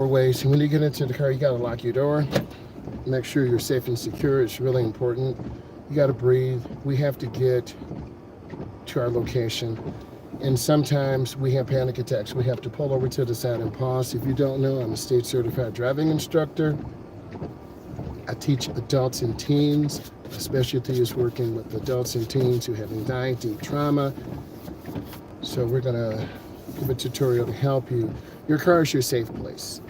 ways. When you get into the car, you got to lock your door. Make sure you're safe and secure. It's really important. You got to breathe. We have to get to our location. And sometimes we have panic attacks. We have to pull over to the side and pause. If you don't know, I'm a state certified driving instructor. I teach adults and teens. My specialty is working with adults and teens who have anxiety, trauma. So we're gonna give a tutorial to help you. Your car is your safe place.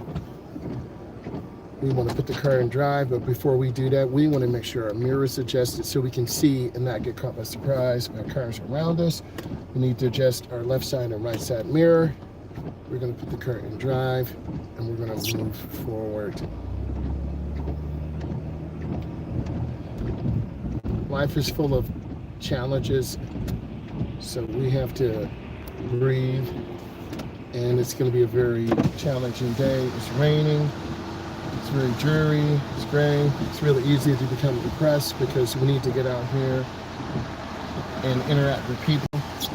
We want to put the car in drive, but before we do that, we want to make sure our mirror is adjusted so we can see and not get caught by surprise by cars around us. We need to adjust our left side and right side mirror. We're going to put the car in drive, and we're going to move forward. Life is full of challenges, so we have to breathe, and it's going to be a very challenging day. It's raining. It's very dreary, it's gray. It's really easy to become depressed because we need to get out here and interact with people.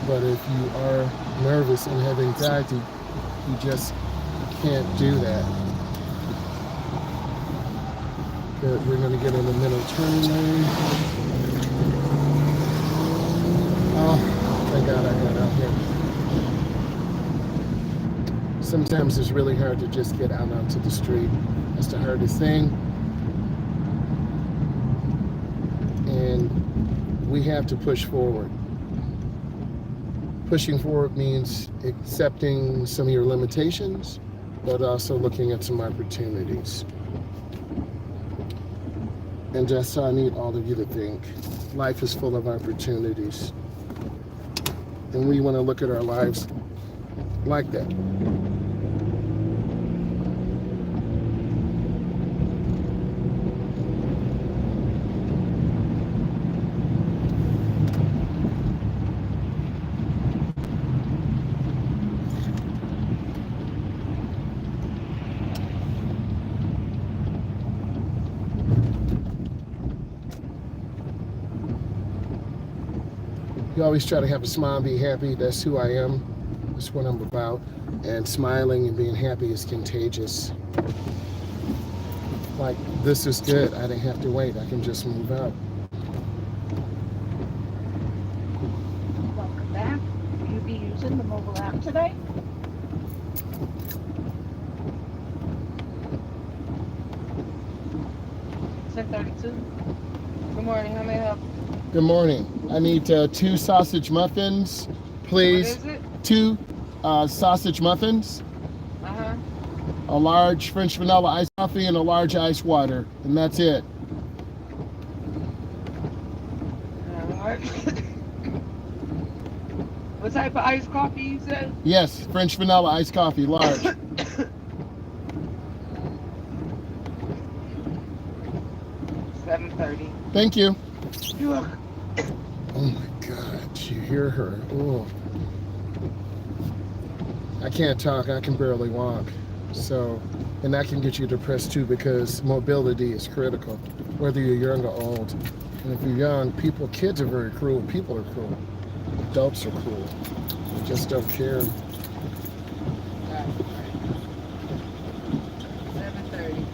But if you are nervous and have anxiety, you just can't do that. But we're going to get in the middle turn lane. Oh, thank God I got out here. Sometimes it's really hard to just get out onto the street. That's the hardest thing. And we have to push forward. Pushing forward means accepting some of your limitations, but also looking at some opportunities. And just I need all of you to think, life is full of opportunities. And we want to look at our lives like that. You always try to have a smile and be happy. That's who I am. That's what I'm about. And smiling and being happy is contagious. Like, this is good. I didn't have to wait. I can just move out. Welcome back. Will you be using the mobile app today? Good morning. How may I help? Good morning. I need 2 sausage muffins, please. What is it? 2 sausage muffins, a large French vanilla iced coffee, and a large iced water. And that's it. Alright. What type of iced coffee you said? Yes, French vanilla iced coffee, large. $7.30. Thank you. You're welcome. Oh my God, you hear her. Oh. I can't talk, I can barely walk. So, and that can get you depressed too because mobility is critical, whether you're young or old. And if you're young, kids are very cruel, people are cruel. Adults are cruel. They just don't care. 7:30.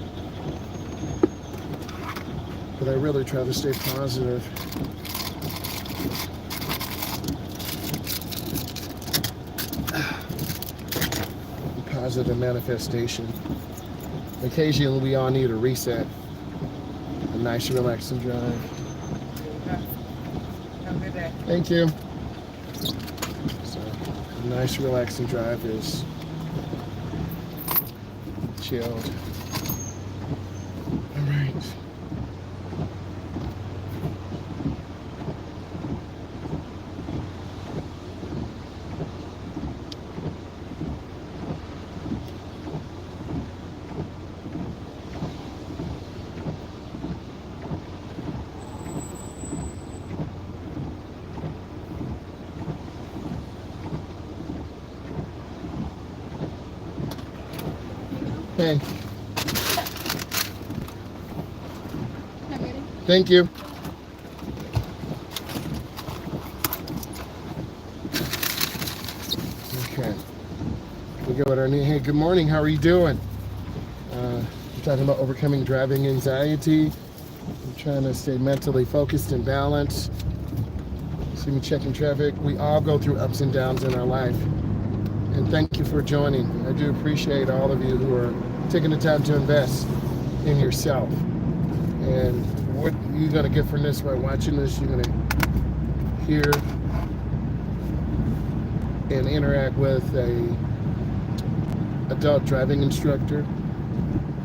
But I really try to stay positive. Positive manifestation. Occasionally we all need a reset. A nice relaxing drive. Have a good day. Thank you. So, a nice relaxing drive is chilled. All right. Hey. Thank you. Okay. We go with our new. Hey, good morning. How are you doing? We're talking about overcoming driving anxiety. I'm trying to stay mentally focused and balanced. See me checking traffic. We all go through ups and downs in our life. And thank you for joining. I do appreciate all of you who are taking the time to invest in yourself. And what you're going to get from this by watching this, you're going to hear and interact with a adult driving instructor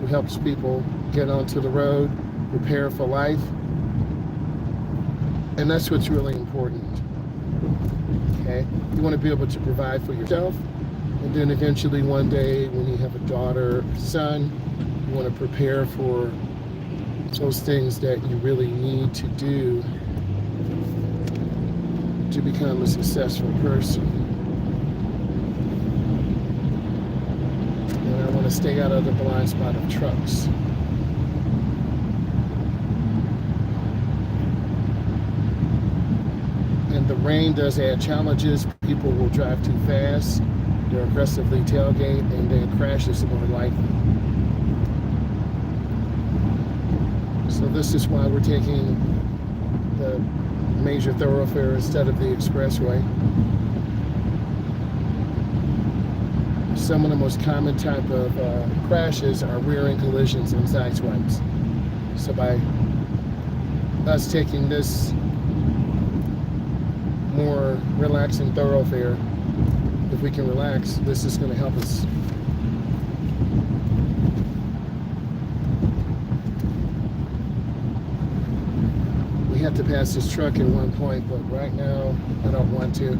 who helps people get onto the road, prepare for life. And that's what's really important. Okay? You want to be able to provide for yourself, and then eventually one day when you have a daughter, son, you want to prepare for those things that you really need to do to become a successful person. And I want to stay out of the blind spot of trucks. And the rain does add challenges. People will drive too fast, they're aggressively tailgate, and then crashes are more likely. So this is why we're taking the major thoroughfare instead of the expressway. Some of the most common type of crashes are rear-end collisions and side swipes. So by us taking this more relaxing thoroughfare, if we can relax, this is going to help us. We had to pass this truck at one point, but right now I don't want to.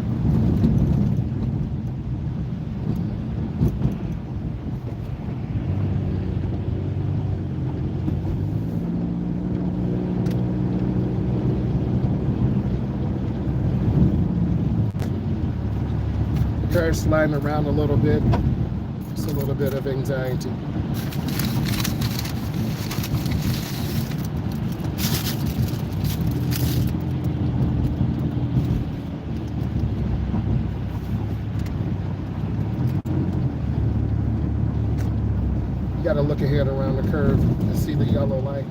The car's sliding around a little bit. It's a little bit of anxiety. Got to look ahead around the curve and see the yellow light.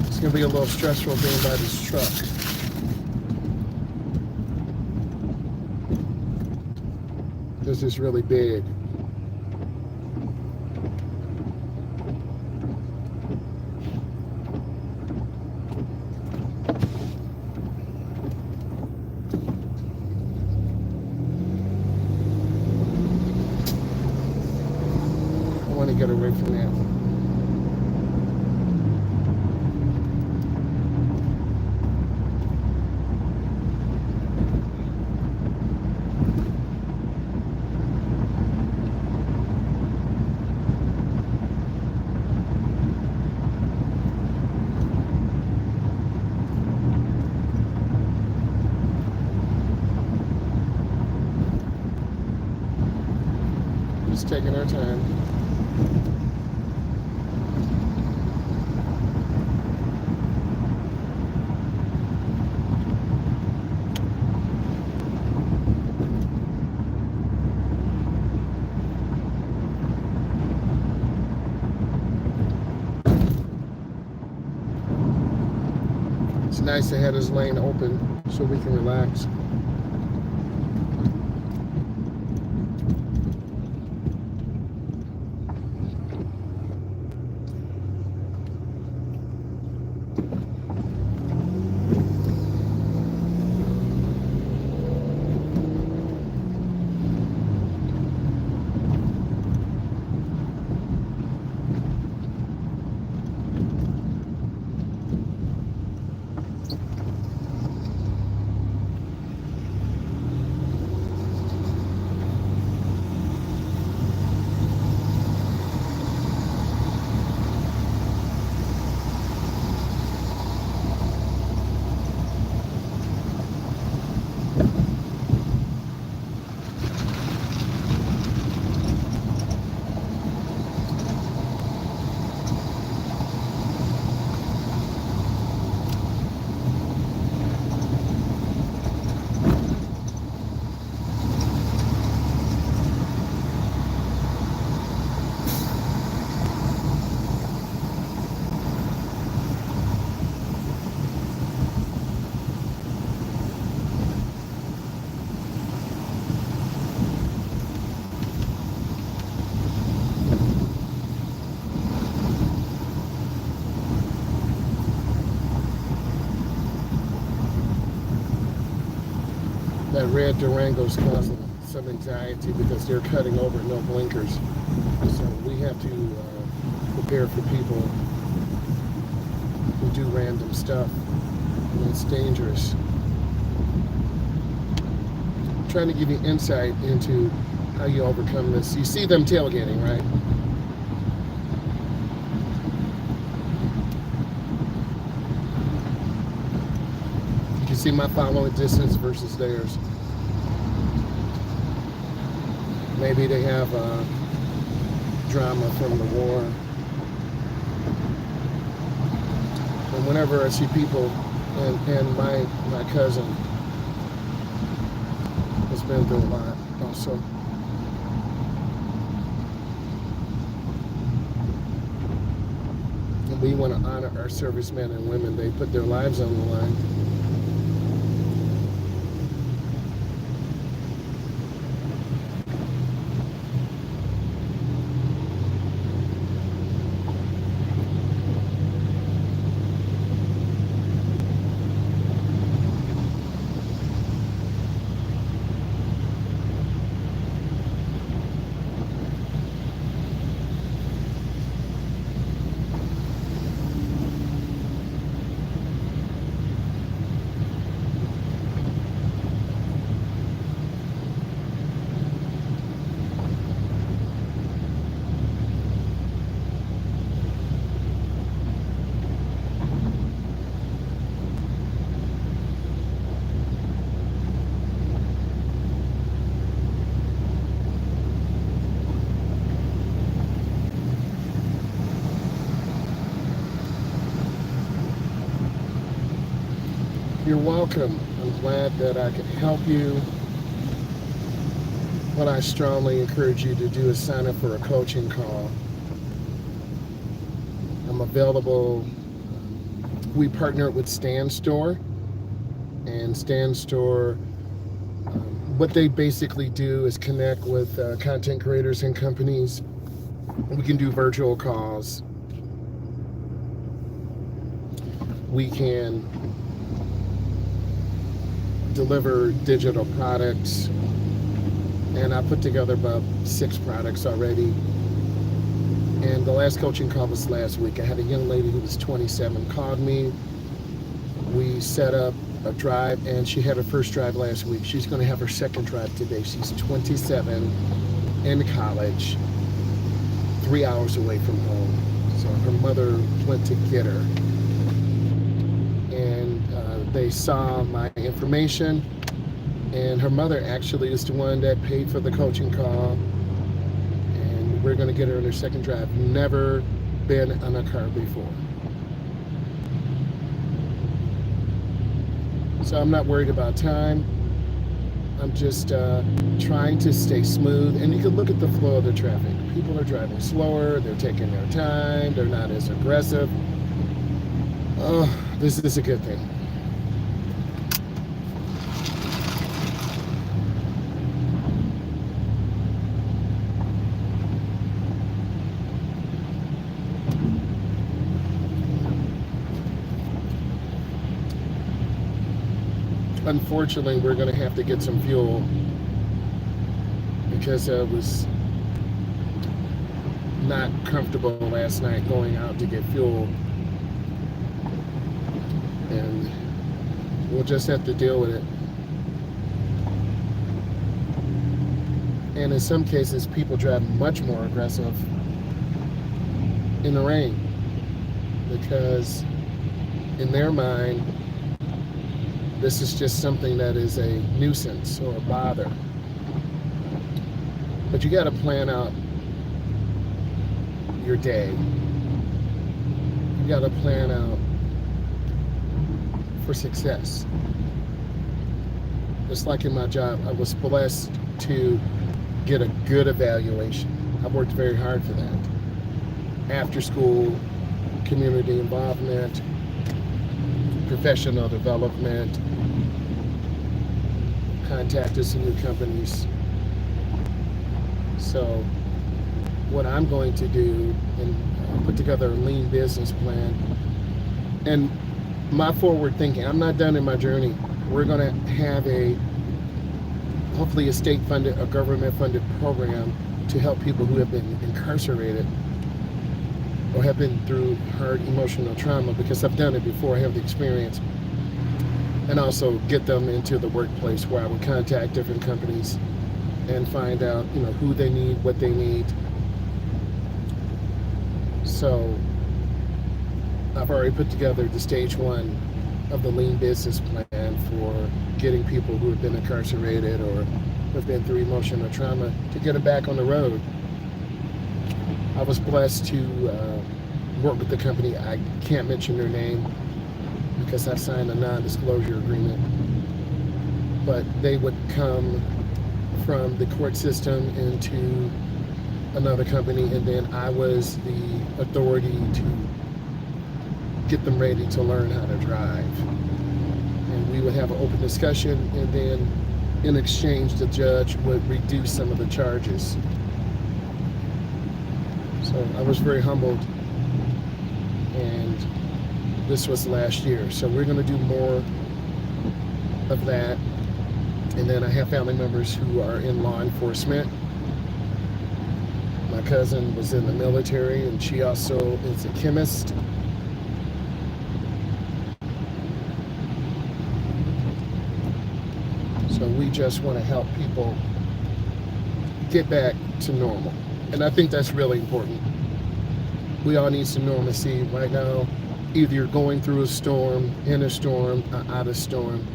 It's going to be a little stressful being by this truck. This is really big. I want to get away from that. Just taking our time. It's nice to have this lane open so we can relax. red Durango's causing some anxiety because they're cutting over no blinkers. So we have to prepare for people who do random stuff, and it's dangerous. I'm trying to give you insight into how you overcome this. You see them tailgating, right? You can see my following distance versus theirs. Maybe they have drama from the war. And whenever I see people, and my cousin has been through a lot also. And we want to honor our servicemen and women. They put their lives on the line. You're welcome. I'm glad that I could help you. What I strongly encourage you to do is sign up for a coaching call. I'm available. We partner with Stand Store, and Stand Store, what they basically do is connect with content creators and companies. We can do virtual calls. We can deliver digital products, and I put together about 6 products already. And the last coaching call was last week. I had a young lady who was 27 called me. We set up a drive, and she had her first drive last week. She's going to have her second drive today. She's 27, in college, 3 hours away from home. So her mother went to get her, and they saw my information, and her mother actually is the one that paid for the coaching call, and we're going to get her in her second drive. Never been on a car before. So I'm not worried about time. I'm just trying to stay smooth, and you can look at the flow of the traffic. People are driving slower, they're taking their time, they're not as aggressive. Oh, this is a good thing. Unfortunately, we're going to have to get some fuel because I was not comfortable last night going out to get fuel, and we'll just have to deal with it. And in some cases, people drive much more aggressive in the rain because in their mind, this is just something that is a nuisance or a bother. But you got to plan out your day. You got to plan out for success. Just like in my job, I was blessed to get a good evaluation. I worked very hard for that. After school, community involvement, professional development, contacted some new companies. So what I'm going to do and put together a lean business plan, and my forward thinking, I'm not done in my journey. We're going to have a hopefully a state-funded, a government-funded program to help people who have been incarcerated or have been through hard emotional trauma, because I've done it before, I have the experience, and also get them into the workplace where I would contact different companies and find out, who they need, what they need. So I've already put together the stage one of the lean business plan for getting people who have been incarcerated or have been through emotional trauma to get them back on the road. I was blessed to work with the company. I can't mention their name because I've signed a non-disclosure agreement, but they would come from the court system into another company, and then I was the authority to get them ready to learn how to drive. And we would have an open discussion, and then in exchange the judge would reduce some of the charges. So I was very humbled, and this was last year. So we're going to do more of that. And then I have family members who are in law enforcement. My cousin was in the military, and she also is a chemist. So we just want to help people get back to normal. And I think that's really important. We all need some normalcy right now. Either you're going through a storm, in a storm, or out of storm.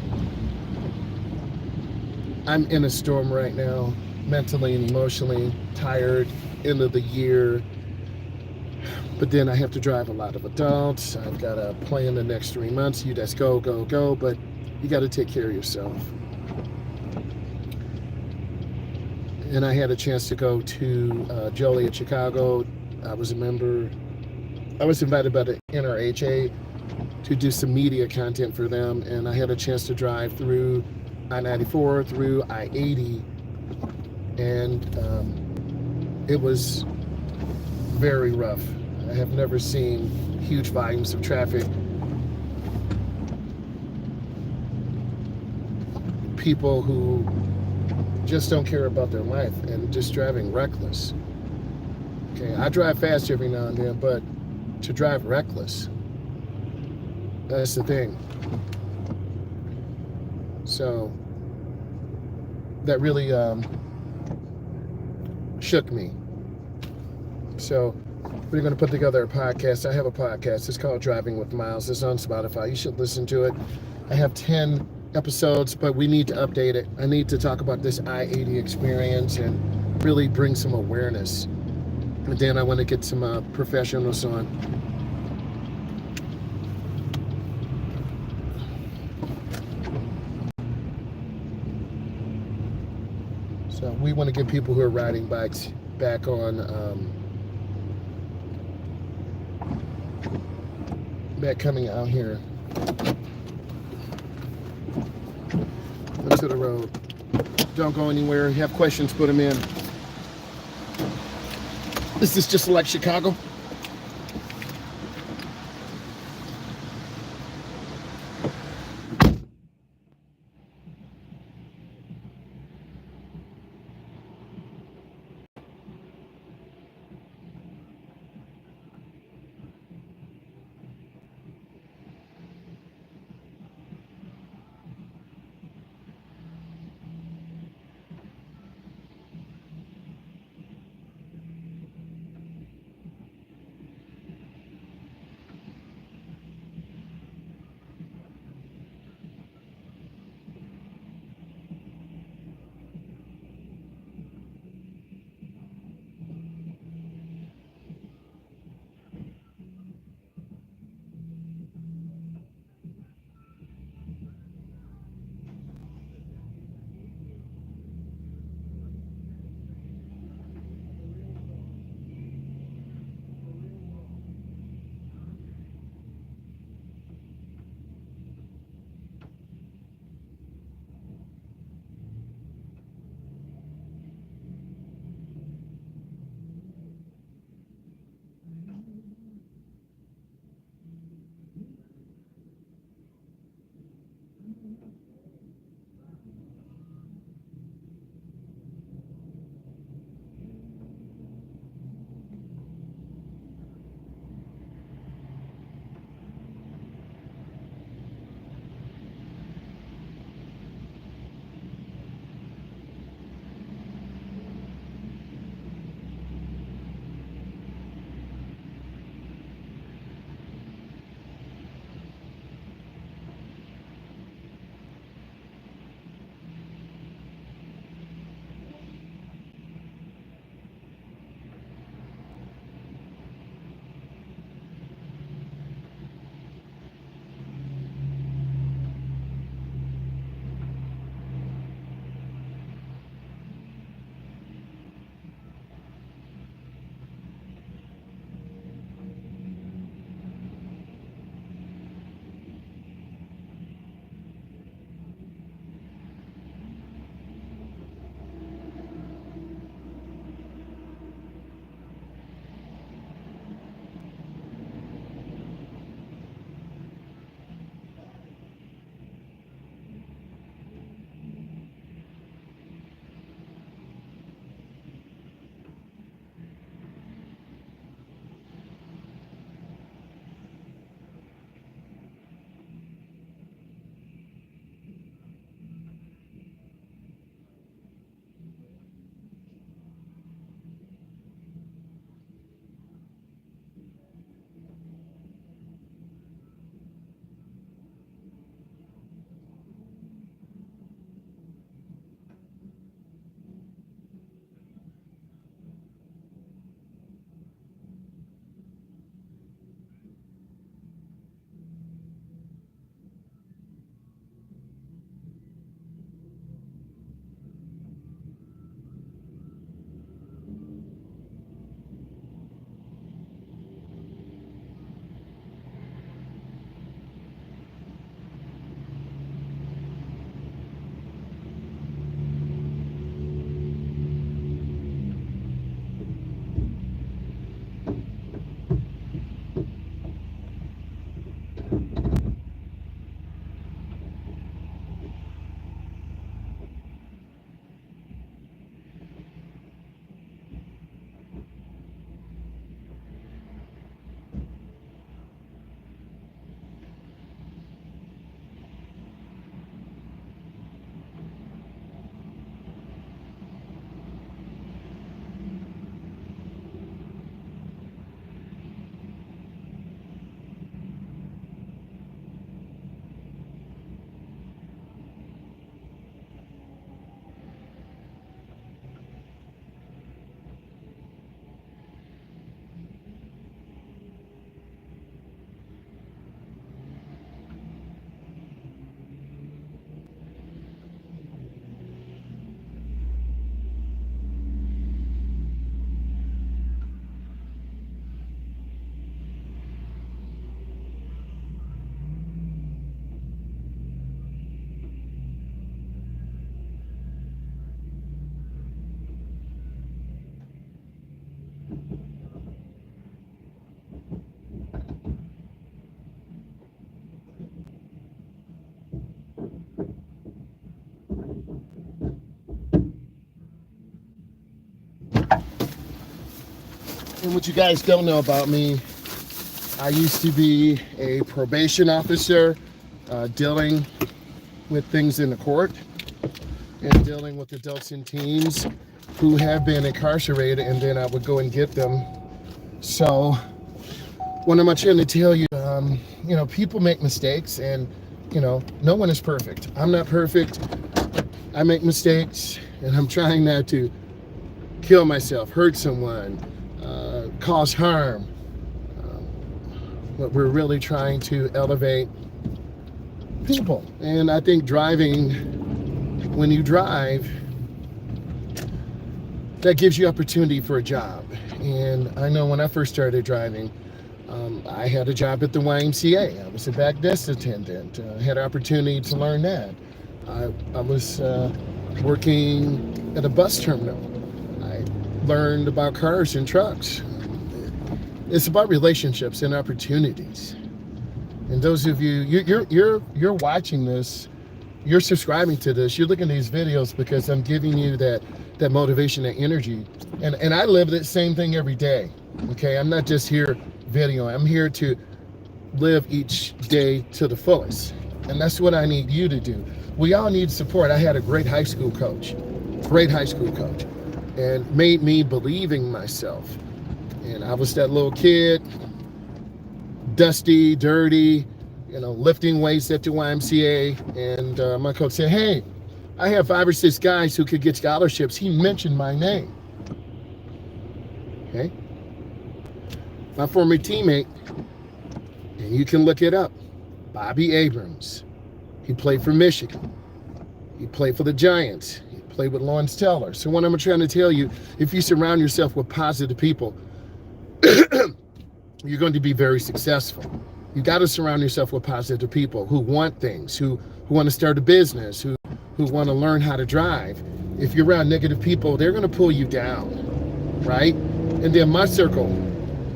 I'm in a storm right now, mentally and emotionally, tired, end of the year. But then I have to drive a lot of adults. I've got to plan the next 3 months. You just go, go, go. But you got to take care of yourself. And I had a chance to go to Joliet, Chicago. I was invited by the NRHA to do some media content for them, and I had a chance to drive through I-94, through I-80, and it was very rough. I have never seen huge volumes of traffic. People who just don't care about their life and just driving reckless. Okay, I drive fast every now and then, but to drive reckless, that's the thing. So that really shook me. So we're going to put together a podcast. I have a podcast. It's called Driving with Myles. It's on Spotify. You should listen to it. I have 10 episodes, but we need to update it. I need to talk about this I-80 experience and really bring some awareness. And then I want to get some professionals on. So we want to get people who are riding bikes back on, back coming out here onto the road. Don't go anywhere. If you have questions, put them in. Is this just like Chicago? And what you guys don't know about me, I used to be a probation officer, dealing with things in the court and dealing with adults and teens who have been incarcerated, and then I would go and get them. So what am I trying to tell you? You know, people make mistakes, and you know, no one is perfect. I'm not perfect. I make mistakes, and I'm trying not to kill myself, hurt someone, cause harm. But we're really trying to elevate people. And I think driving, when you drive, that gives you opportunity for a job. And I know when I first started driving, I had a job at the YMCA. I was a back desk attendant. I had an opportunity to learn that. I was working at a bus terminal. I learned about cars and trucks. It's about relationships and opportunities. And those of you, you're watching this, you're subscribing to this, you're looking at these videos because I'm giving you that motivation, that energy. And I live that same thing every day. Okay, I'm not just here videoing. I'm here to live each day to the fullest. And that's what I need you to do. We all need support. I had a great high school coach, and made me believe in myself. And I was that little kid, dusty, dirty, you know, lifting weights at the YMCA. And my coach said, hey, I have 5 or 6 guys who could get scholarships. He mentioned my name. Okay. My former teammate, and you can look it up, Bobby Abrams. He played for Michigan. He played for the Giants. He played with Lawrence Taylor. So what I'm trying to tell you, if you surround yourself with positive people, you're going to be very successful. You got to surround yourself with positive people who want things, who want to start a business, who want to learn how to drive. If you're around negative people, they're going to pull you down, right? And then my circle,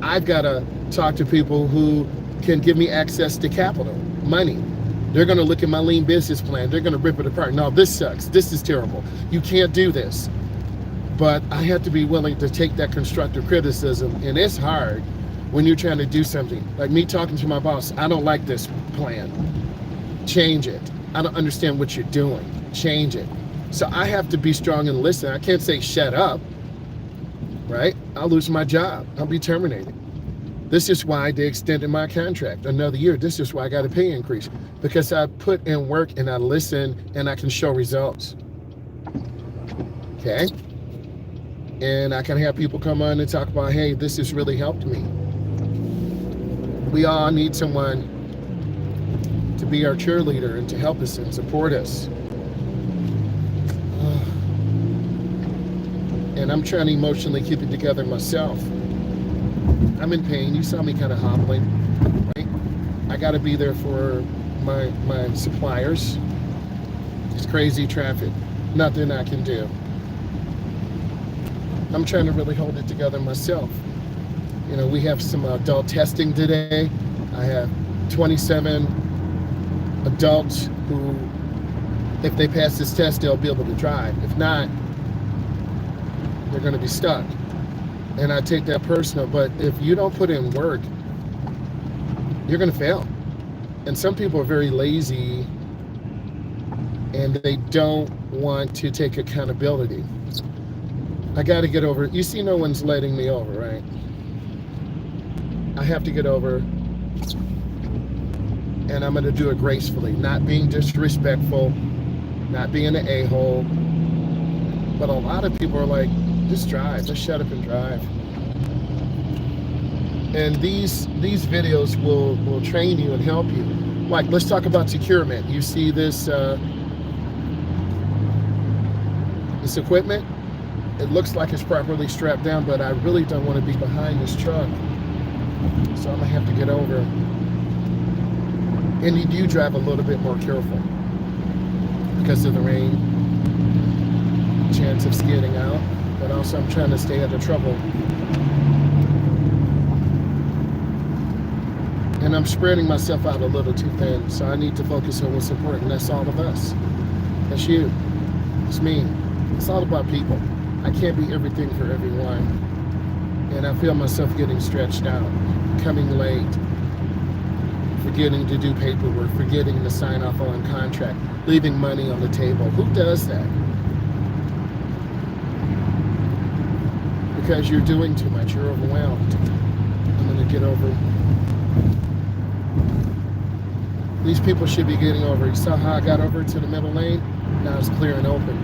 I've got to talk to people who can give me access to capital, money. They're going to look at my lean business plan. They're going to rip it apart. No, this sucks. This is terrible. You can't do this. But I have to be willing to take that constructive criticism. And it's hard when you're trying to do something. Like me talking to my boss, I don't like this plan. Change it. I don't understand what you're doing. Change it. So I have to be strong and listen. I can't say shut up, right? I'll lose my job. I'll be terminated. This is why they extended my contract another year. This is why I got a pay increase, because I put in work and I listen and I can show results. Okay? And I can have people come on and talk about, hey, this has really helped me. We all need someone to be our cheerleader and to help us and support us. And I'm trying to emotionally keep it together myself. I'm in pain. You saw me kind of hobbling, right? I got to be there for my suppliers. It's crazy traffic. Nothing I can do. I'm trying to really hold it together myself. You know, we have some adult testing today. I have 27 adults who, if they pass this test, they'll be able to drive. If not, they're going to be stuck. And I take that personal, but if you don't put in work, you're going to fail. And some people are very lazy and they don't want to take accountability. I got to get over it. You see, no one's letting me over, right? I have to get over, and I'm going to do it gracefully, not being disrespectful, not being an a-hole. But a lot of people are like, just drive, just shut up and drive. And these videos will train you and help you. Like, let's talk about securement. You see this equipment? It looks like it's properly strapped down, but I really don't want to be behind this truck. So I'm gonna have to get over. And you do drive a little bit more careful because of the rain, chance of skidding out. But also I'm trying to stay out of trouble. And I'm spreading myself out a little too thin, so I need to focus on what's important. That's all of us. That's you. It's me. It's all about people. I can't be everything for everyone. And I feel myself getting stretched out, coming late, forgetting to do paperwork, forgetting to sign off on contract, leaving money on the table. Who does that? Because you're doing too much. You're overwhelmed. I'm going to get over. These people should be getting over. You saw how I got over to the middle lane? Now it's clear and open.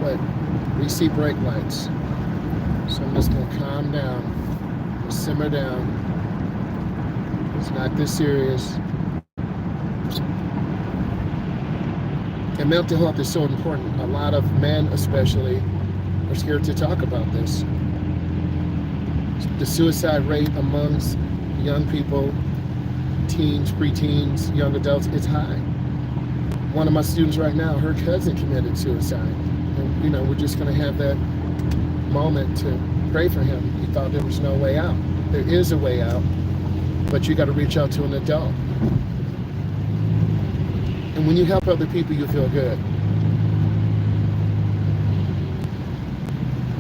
But we see brake lights. So I'm just going to calm down, simmer down. It's not this serious. And mental health is so important. A lot of men especially are scared to talk about this. The suicide rate amongst young people, teens, preteens, young adults, it's high. One of my students right now, her cousin committed suicide. And, we're just going to have that moment to pray for him. He thought there was no way out. There is a way out, but you got to reach out to an adult. And when you help other people, you feel good.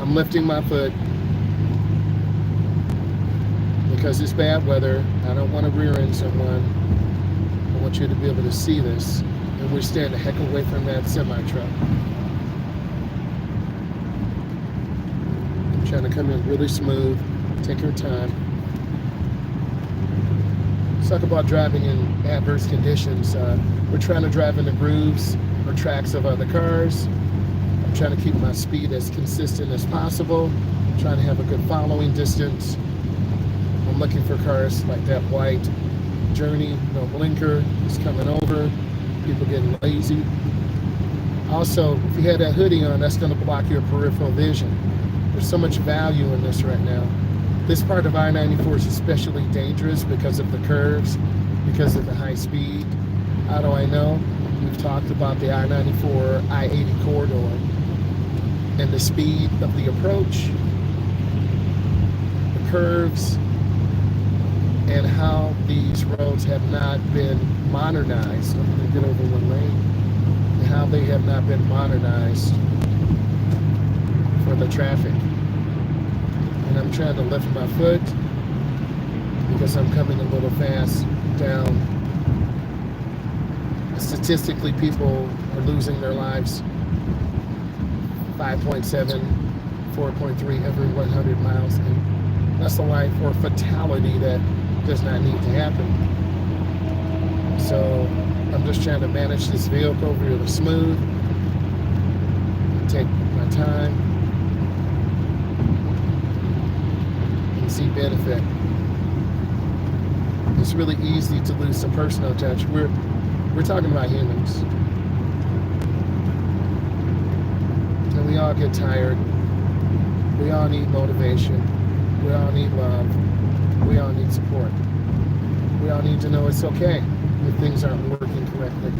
I'm lifting my foot because it's bad weather. I don't want to rear end someone. I want you to be able to see this. And we're staying a heck away from that semi-truck. I'm trying to come in really smooth. Take your time. Let's talk about driving in adverse conditions. We're trying to drive in the grooves or tracks of other cars. I'm trying to keep my speed as consistent as possible. I'm trying to have a good following distance. I'm looking for cars like that white Journey, no blinker, is coming over. People getting lazy. Also, if you had that hoodie on, that's going to block your peripheral vision. There's so much value in this right now. This part of I-94 is especially dangerous because of the curves, because of the high speed. How do I know? We've talked about the I-94, I-80 corridor and the speed of the approach, the curves, and how these roads have not been modernized. I'm going to get over one lane. And how they have not been modernized for the traffic. And I'm trying to lift my foot because I'm coming a little fast down. Statistically, people are losing their lives 5.7, 4.3 every 100 miles. And that's a life or fatality that does not need to happen. So I'm just trying to manage this vehicle really smooth, take my time, and see benefit. It's really easy to lose some personal touch. We're talking about humans. And we all get tired. We all need motivation. We all need love. We all need support. We all need to know it's okay if things aren't working correctly.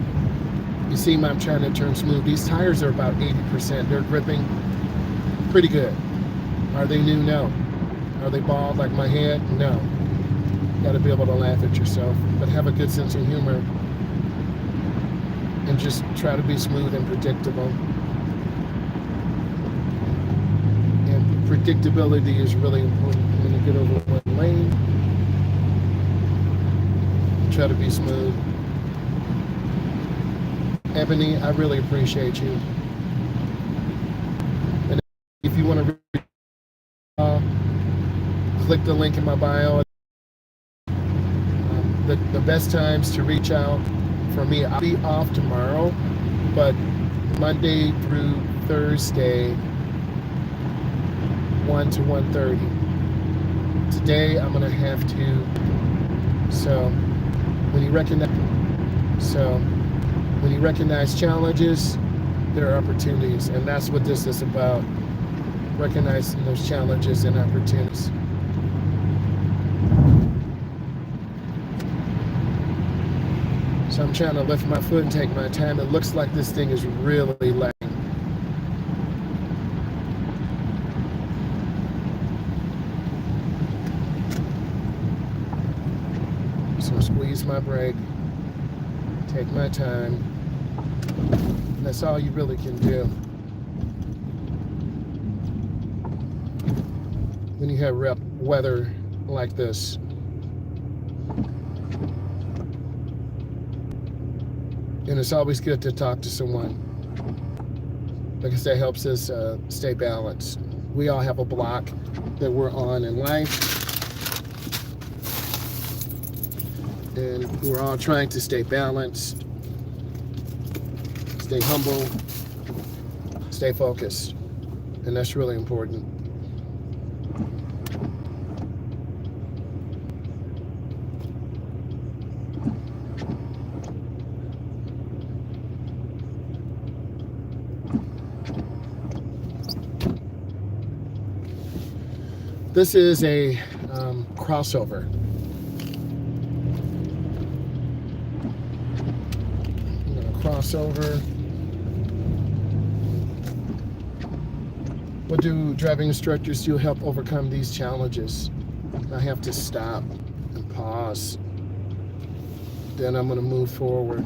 You see, I'm trying to turn smooth. These tires are about 80%. They're gripping pretty good. Are they new? No. Are they bald like my head? No. You got to be able to laugh at yourself, but have a good sense of humor and just try to be smooth and predictable. And predictability is really important. I'm going to get over one lane. Try to be smooth. Ebony, I really appreciate you. And if you want to click the link in my bio. The best times to reach out for me, I'll be off tomorrow, but Monday through Thursday, 1 to 1:30. Today I'm gonna have to. So when you recognize challenges, there are opportunities, and that's what this is about. Recognizing those challenges and opportunities. So I'm trying to lift my foot and take my time. It looks like this thing is really lagging. release my brake, take my time. And that's all you really can do. When you have weather like this. And it's always good to talk to someone, because that helps us stay balanced. We all have a block that we're on in life, and we're all trying to stay balanced, stay humble, stay focused, and that's really important. This is a crossover. I'm going to cross over. What do driving instructors do to help overcome these challenges? I have to stop and pause. Then I'm going to move forward.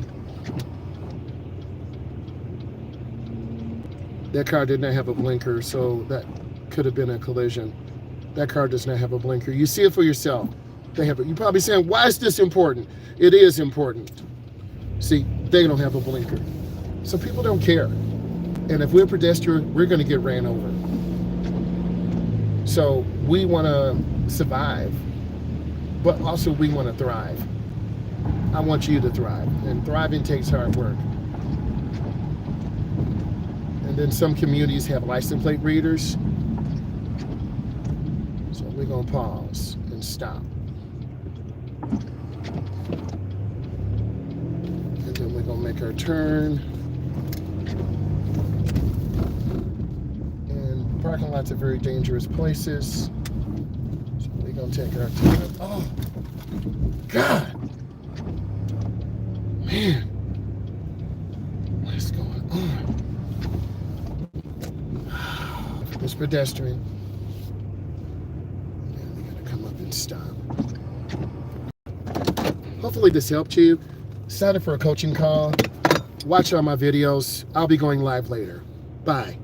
That car did not have a blinker, so that could have been a collision. That car does not have a blinker. You see it for yourself. They have it. You're probably saying, why is this important? It is important. See, they don't have a blinker. So people don't care. And if we're pedestrian, we're going to get ran over. So we want to survive, but also we want to thrive. I want you to thrive. And thriving takes hard work. And then some communities have license plate readers. So we're going to pause and stop. And then we're going to make our turn. And parking lots are very dangerous places. So we're going to take our time. Oh, God. Man. What's going on? It's pedestrian. Stop. Hopefully this helped you. Sign up for a coaching call. Watch all my videos. I'll be going live later. Bye.